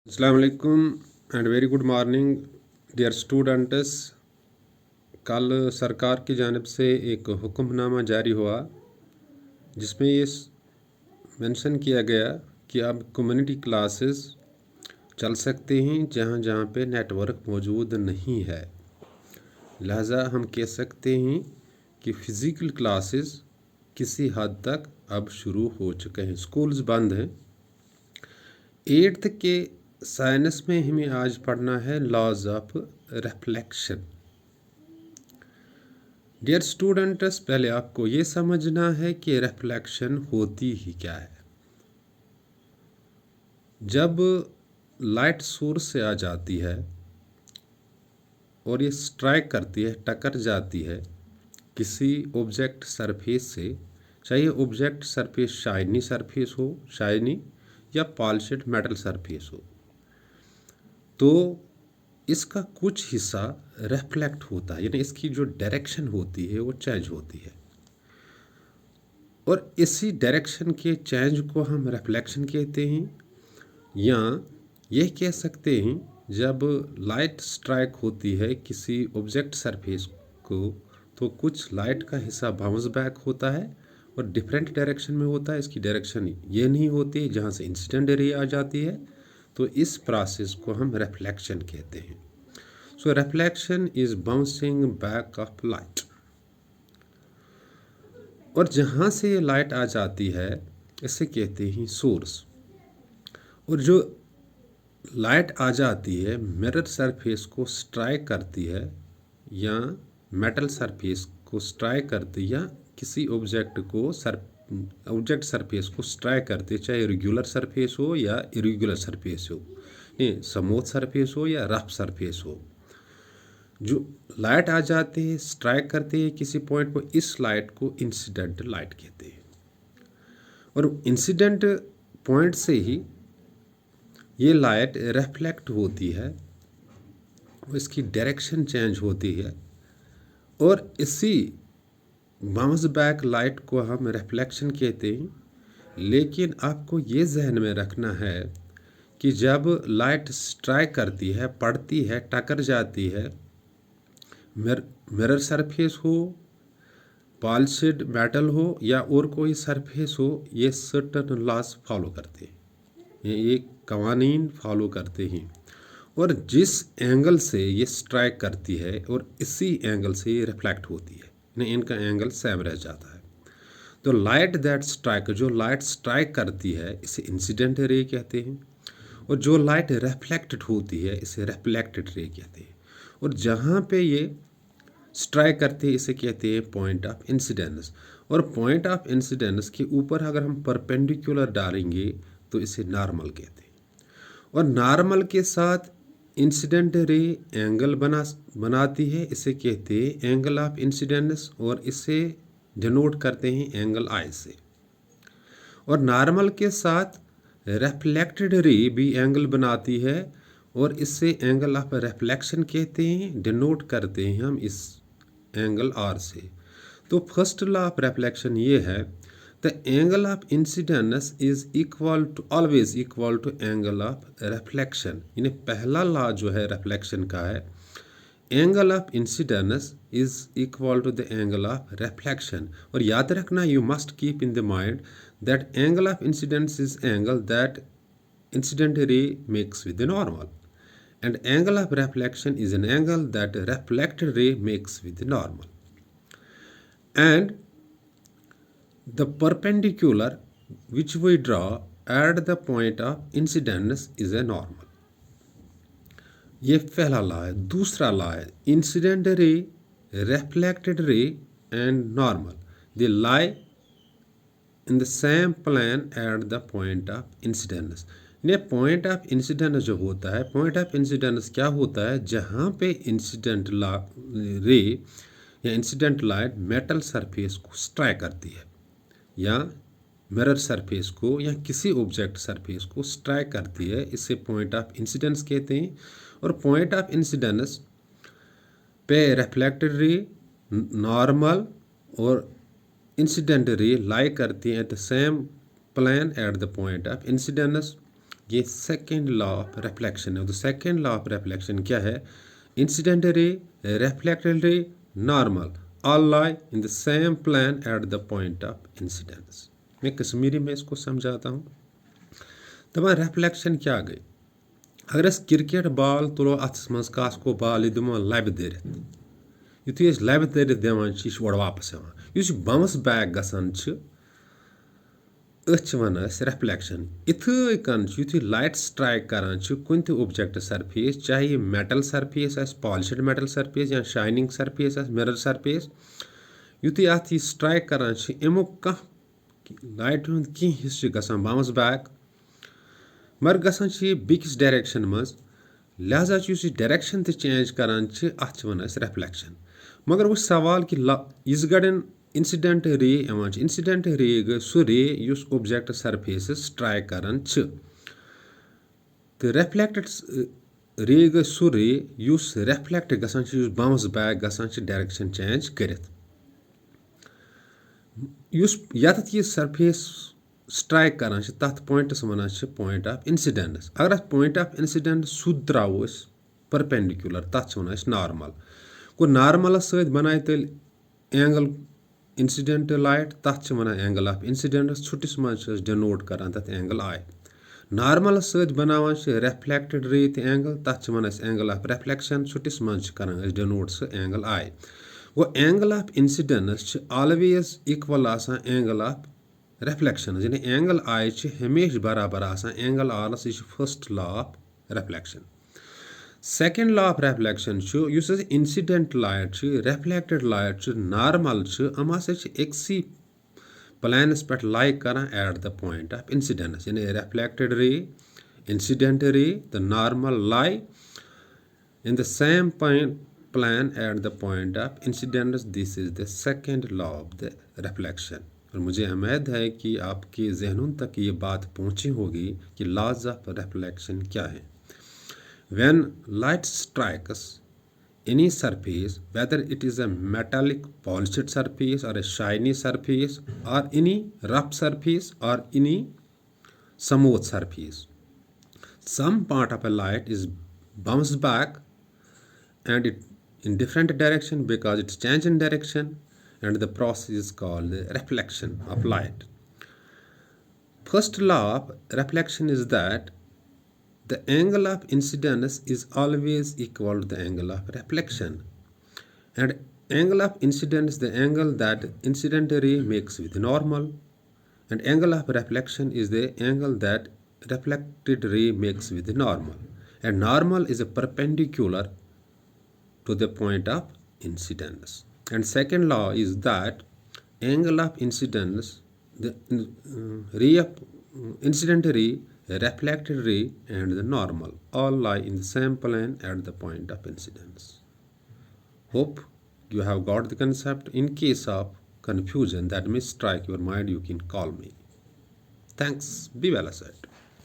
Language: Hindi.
अस्सलाम वालेकुम and very good morning dear students. कल सरकार की जानिब से एक हुक्मनामा जारी हुआ जिसमें ये मेंशन किया गया कि अब कम्युनिटी क्लासेस चल सकते हैं जहाँ जहाँ पे नेटवर्क मौजूद नहीं है। लिहाजा हम कह सकते हैं कि फ़िज़िकल क्लासेस किसी हद तक अब शुरू हो चुके हैं। स्कूल्स बंद हैं। 8th के साइंस में हमें आज पढ़ना है laws of reflection. Dear students, पहले आपको ये समझना है कि रिफ्लेक्शन होती ही क्या है। जब लाइट सोर्स से आ जाती है और ये स्ट्राइक करती है, टकरा जाती है किसी ऑब्जेक्ट सरफेस से, चाहे ऑब्जेक्ट सरफेस शाइनी या पॉलिश्ड मेटल सरफेस हो, तो इसका कुछ हिस्सा रिफ्लेक्ट होता है, यानी इसकी जो डायरेक्शन होती है वो चेंज होती है। और इसी डायरेक्शन के चेंज को हम रिफ्लेक्शन कहते हैं, या यह कह सकते हैं जब लाइट स्ट्राइक होती है किसी ऑब्जेक्ट सरफेस को तो कुछ लाइट का हिस्सा बाउंस बैक होता है और डिफरेंट डायरेक्शन में होता है। इसकी डायरेक्शन ये नहीं होती जहाँ से इंसिडेंट रे आ जाती है, तो इस प्रोसेस को हम रिफ्लेक्शन कहते हैं। So reflection is bouncing back of light. और जहाँ से ये लाइट आ जाती है इसे कहते हैं सोर्स। और जो लाइट आ जाती है मिरर सरफेस को स्ट्राइक करती है या मेटल सरफेस को स्ट्राइक करती है, या किसी ऑब्जेक्ट सरफेस को स्ट्राइक करती है, चाहे रेगुलर सरफेस हो या इरेगुलर सरफेस हो, नहीं स्मूथ सरफेस हो या रफ सरफेस हो। जो लाइट आ जाती है स्ट्राइक करती है किसी पॉइंट पर, इस लाइट को इंसिडेंट लाइट कहते हैं। और इंसिडेंट पॉइंट से ही ये लाइट रिफ्लेक्ट होती है, इसकी डायरेक्शन चेंज होती है, और इसी बाउंस बैक लाइट को हम रिफ्लेक्शन कहते हैं। लेकिन आपको ये जहन में रखना है कि जब लाइट स्ट्राइक करती है, पड़ती है, टकरा जाती है, मिरर सरफेस हो, पॉलिश्ड मेटल हो या और कोई सरफेस हो, ये सर्टन लॉज फॉलो करते हैं, ये कवानीन फॉलो करते हैं। और जिस एंगल से ये स्ट्राइक करती है और इसी एंगल से ये रिफ्लेक्ट होती है, यानी इनका एंगल सेम रह जाता है। तो लाइट दैट स्ट्राइक, जो लाइट स्ट्राइक करती है इसे इंसिडेंट रे कहते हैं, और जो लाइट रिफ्लेक्टेड होती है इसे रिफ्लेक्टेड रे कहते हैं। और जहाँ पे ये स्ट्राइक करते हैं इसे कहते हैं पॉइंट ऑफ इंसिडेंस। और पॉइंट ऑफ इंसिडेंस के ऊपर अगर हम परपेंडिकुलर डालेंगे तो इसे नॉर्मल कहते हैं। और नॉर्मल के साथ इंसिडेंट रे एंगल बनाती है, इसे कहते हैं एंगल ऑफ इंसिडेंस, और इसे डिनोट करते हैं एंगल आई से। और नॉर्मल के साथ रिफ्लेक्टेड रे भी एंगल बनाती है, और इससे एंगल ऑफ रिफ्लेक्शन कहते हैं, डिनोट करते हैं हम इस एंगल आर से। तो फर्स्ट लॉ ऑफ रिफ्लेक्शन ये है, the angle of incidence is always equal to angle of reflection. यानी पहला लॉ जो है रिफ्लेक्शन का है, angle of incidence is equal to the angle of reflection. और याद रखना, you must keep in the mind that angle of incidence is angle that incident ray makes with the normal, and angle of reflection is an angle that reflected ray makes with the normal. And the perpendicular which we draw at the point of incidence is a normal. ये पहला लॉ है। दूसरा लॉ है incident ray, reflected ray and normal, they lie in the same plane at the point of incidence. ये पॉइंट ऑफ इंसिडेंस जो होता है, पॉइंट ऑफ इंसिडेंस क्या होता है, जहाँ पे इंसिडेंट रे या इंसिडेंट लाइट मेटल सरफेस को स्ट्राइक करती है, या मिरर सरफेस को या किसी ऑब्जेक्ट सरफेस को स्ट्राइक करती है, इसे पॉइंट ऑफ इंसिडेंस कहते हैं। और पॉइंट ऑफ इंसिडेंस पे रिफ्लेक्टेड रे, नॉर्मल और इंसिडेंट रे लाई करती हैं at the same plane at the point of incidence. ये सेकेंड लॉ ऑफ रिफ्लेक्शन है। तो सेकेंड लॉ ऑफ रिफ्लेक्शन क्या है? Incident ray, reflected ray, normal all lie in the same plan at the point of incidence. मैं कश्मीरी में इसको समझाता हूँ। दपान रिफ्लेक्शन क्या गई? अगर अस क्रिकेट बॉल तुलो अथस मज कास्को बॉल दिमो लबि दरित, युथुई अस लबि दरित दिवान छ यह ओर वापस यवान। युस बाउंस बैक गसान छ अथ वन रिफ्लेक्शन। इथे कन युथुई लाइट स्ट्राइक करान छ कुन ते ऑब्जेक्ट सरफेस, चाहे यह मेटल सरफेस आस, पॉलिश्ड मेटल सरफेस या शाइनिंग सरफेस आस, मिरर सरफेस, युथुई अथ यह स्ट्राइक करान छ अमुक कह लाइट हुंद की हिस्से गसान बाउंस बैक, मगर गसान छ बेकिस डायरेक्शन मज, लिहाजा युस डायरेक्शन ते चेंज करान छ अथ वन रिफ्लेक्शन। मगर वो सवाल कि इस गड़न इंसिडेंट रे यवान छ। इंसिडेंट रे गई सो रे युस ऑब्जेक्ट सरफेस स्ट्राइक करान छ, तो रिफ्लेक्टेड रे गई सो रे युस रिफ्लेक्ट गसान छ, युस बाउंस बैक गसान छ डायरेक्शन चेंज करित। युस यत यह सरफेस स्ट्राइक करान छ तथ पॉइंटस वनान छ पॉइंट ऑफ इंसिडेंस। अगर अस पॉइंट ऑफ इंसिडेंस सुद त्रो परपेंडिकुलर, तथ वन नॉर्मल। गो नॉर्मल सत बनाए तेल एंगल इंसिडेंट लाइट, तथ वन एंगल ऑफ इंसिडेंस। छुटिस मज डिनोट करान तथ एंगल आई। नॉर्मल सत बनावान छ रिफ्लेक्टेड रे ते एंगल, तथ वन एंगल ऑफ रिफ्लेक्शन। छुटिस मज करान डिनोट सो एंगल आई। वो angle of incidence always equal आसान एंगल ऑफ रिफ्लेक्शन, यानी एंगल आई हमेशा बराबर आसान एंगल आलस। यह first law of reflection. Second law of reflection युस incident light reflected light normal हम हसा एक्सी प्लानस पे लाइक करान at the point of incidence, यानी reflected ray, incident ray, the normal lie in the same plan at the point of incidence. This is the second law of the reflection. और मुझे उम्मीद है कि आपके जहनों तक ये बात पहुंची होगी कि laws of reflection क्या है। When light strikes any surface, whether it is a metallic polished surface or a shiny surface or any rough surface or any smooth surface, some part of a light is bounced back and it in different direction because it's change in direction, and the process is called the reflection of light. First law of reflection is that the angle of incidence is always equal to the angle of reflection, and angle of incidence the angle that incident ray makes with normal, and angle of reflection is the angle that reflected ray makes with normal, and normal is a perpendicular to the point of incidence. And second law is that angle of incidence, the ray of incident ray, reflected ray and the normal all lie in the same plane at the point of incidence. Hope you have got the concept. In case of confusion that may strike your mind, you can call me. Thanks. Be well aside.